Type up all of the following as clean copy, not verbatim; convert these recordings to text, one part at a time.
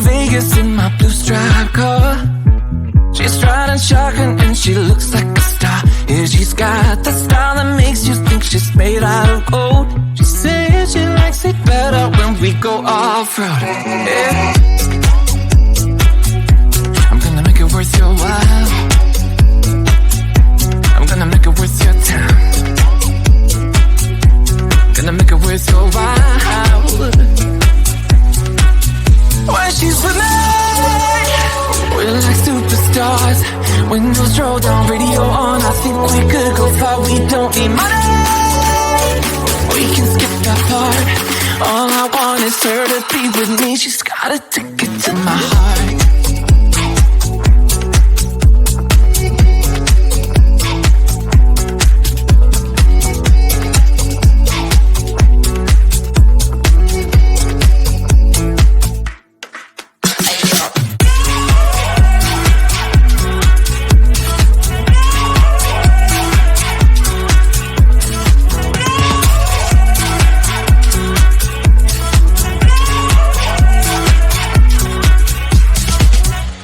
Vegas in my blue striped car. She's riding shotgun and she looks like a star. Yeah, she's got the style that makes you think she's made out of gold. She says she likes it better when we go off-road. Yeah. I'm gonna make it worth your while. I'm gonna make it worth your time. Gonna make it worth your while. When she's with me, we're like superstars. Windows roll down, radio on. I think we could go far. We don't need money, we can skip that part. All I want is her to be with me. She's got a ticket to my heart.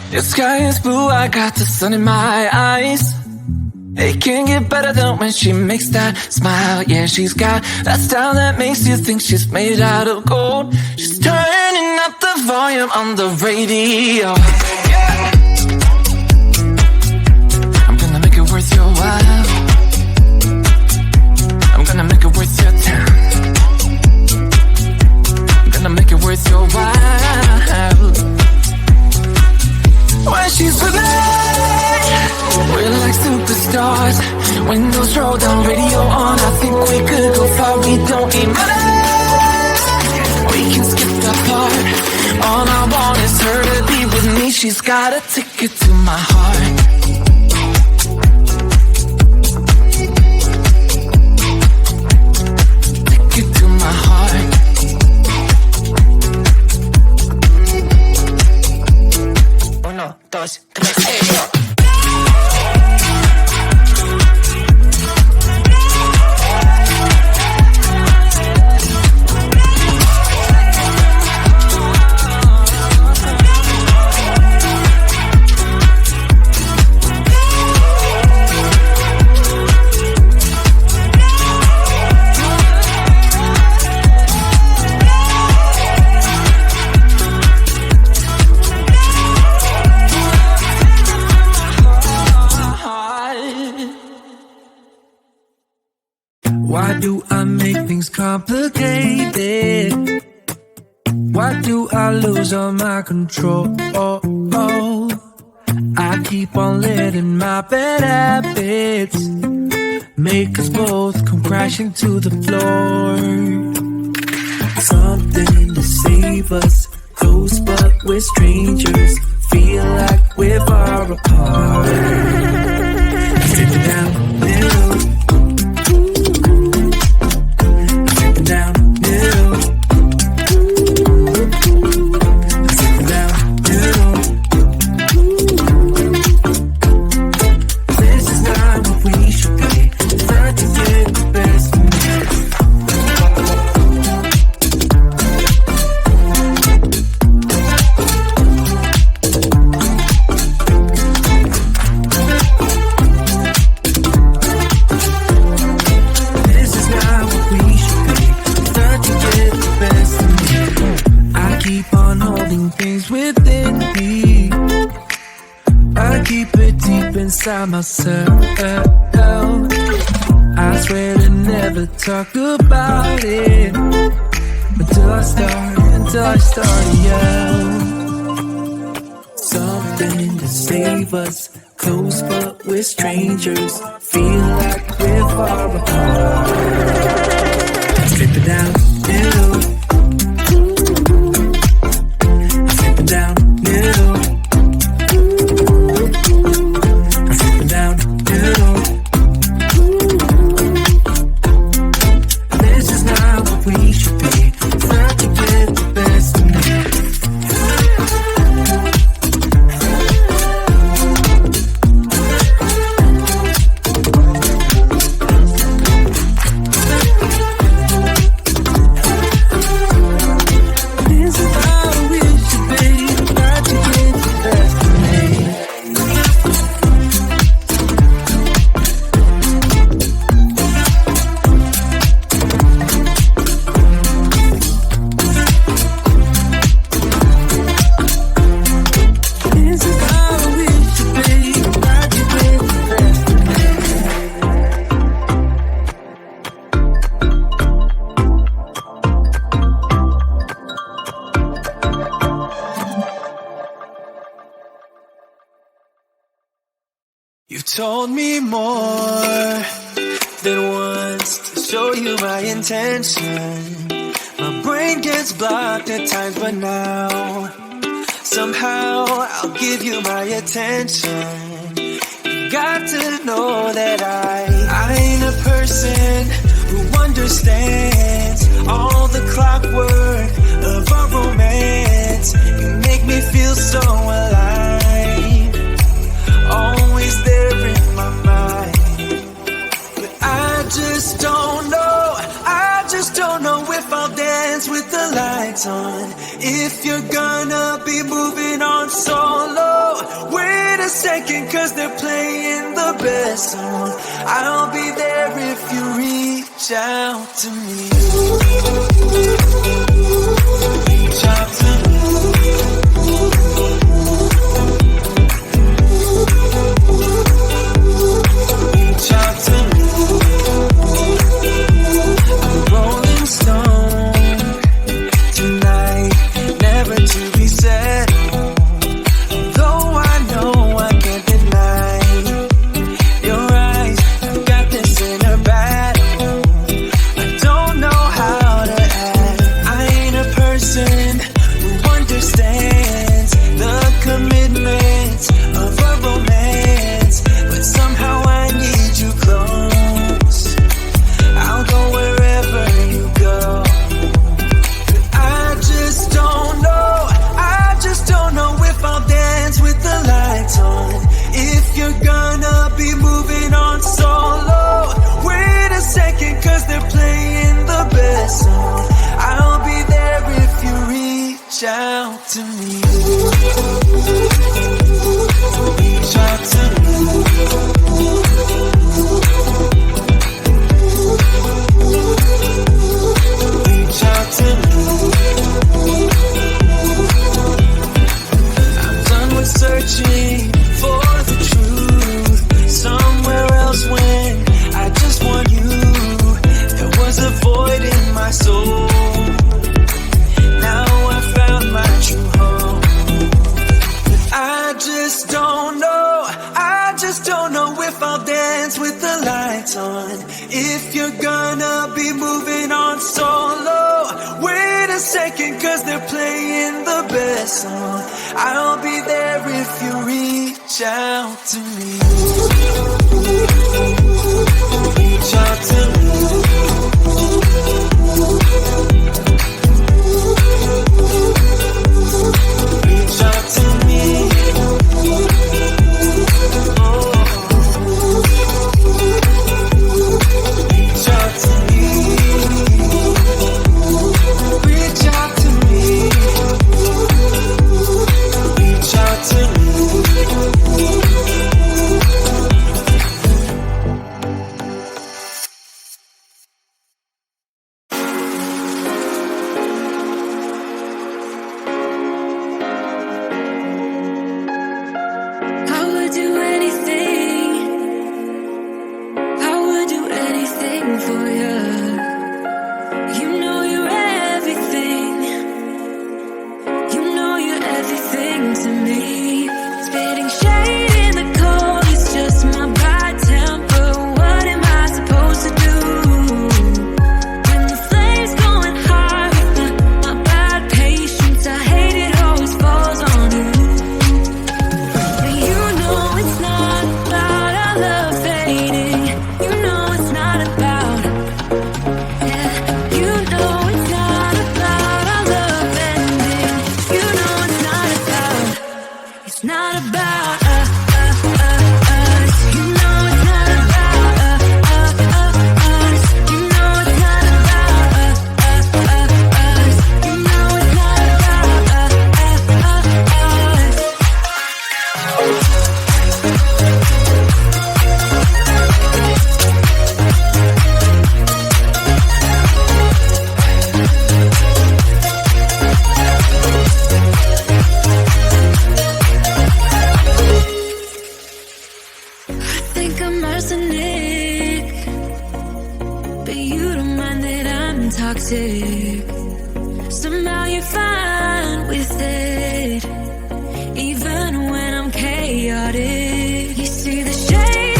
The sky is blue, I got the sun in my eyes. It can't get better than when she makes that smile. Yeah, she's got that style that makes you think she's made out of gold. She's turning up the volume on the radio. Yeah. I'm gonna make it worth your while. I'm gonna make it worth your time. I'm gonna make it worth your while. When she's with me, we're like superstars. Windows roll down, radio on. I think we could go far. We don't need money, we can skip that part. All I want is her to be with me. She's got a ticket to my heart. Ticket to my heart. 1, 2, 3, Why do I make things complicated? Why do I lose all my control? I keep on letting my bad habits make us both come crashing to the floor. Something to save us, close but we're strangers. Feel like we're far apart. Sitting down middle, sitting down middle, sitting down middle. This is not what we should be. Trying to get the best of me. Keep on holding things within me. I keep it deep inside myself. I swear to never talk about it until I start to yell. Something to save us, close but we're strangers. Feel like we're far apart. Strip it down, middle. Down middle, I'm slipping down middle. This is not what we should be. Trying to get told me more than once to show you my intention. My brain gets blocked at times, but now somehow I'll give you my attention. You got to know that I ain't a person who understands all the clockwork of our romance. You make me feel so alive, always there in my mind. But I just don't know if I'll dance with the lights on. If you're gonna be moving on solo, wait a second, 'cause they're playing the best song. I'll be there if you reach out to me. Reach out to me. Reach out to me. I'm a rolling stone tonight, never to be settled. Though I know I can't deny your eyes, I've got this inner battle. I don't know how to act. I ain't a person who understands the commitment of a romance, but somehow I need you close. I'll go wherever you go. But I just don't know if I'll dance with the lights on. If you're gonna be moving on solo, wait a second, 'cause they're playing the best song. I'll be there if you reach out to me. Reach out to me. Reach out to me. I'm done with searching for the truth somewhere else when I just want you. There was a void in my soul. Now I found my true home. But I just don't know if I'll dance with the lights on. If you're gonna be moving on solo, wait a second, 'cause they're playing the best song. I'll be there if you reach out to me. Reach out to me. Reach out to me. Reach out to me. Reach out to me. Reach out to me. I would do anything. I would do anything for you. You know you're everything. You know you're everything to me. Spitting shade in the cold is just my bad temper. What am I supposed to do? When the flame's going high with my bad patience, I hate it always falls on you. But you know it's not about our love fading. You know it's not about, yeah. You know it's not about our love ending. You know it's not about, it's not about us. You know it's not about us. You know it's not about us. You know it's not about us. I think I'm arsenic, but you don't mind that I'm toxic. Somehow you're fine with it, even when I'm chaotic. You see the shade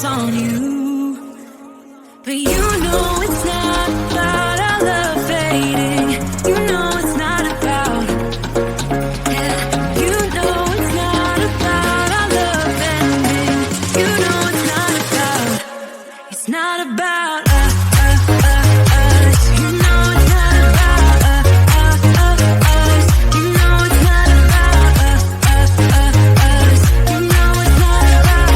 focus on you. But you know it's not about our love fading. You know it's not about, yeah. You know it's not about our love ending. You know it's not about, it's not about us. You know it's not about us. You know it's not about us. You know it's not about us.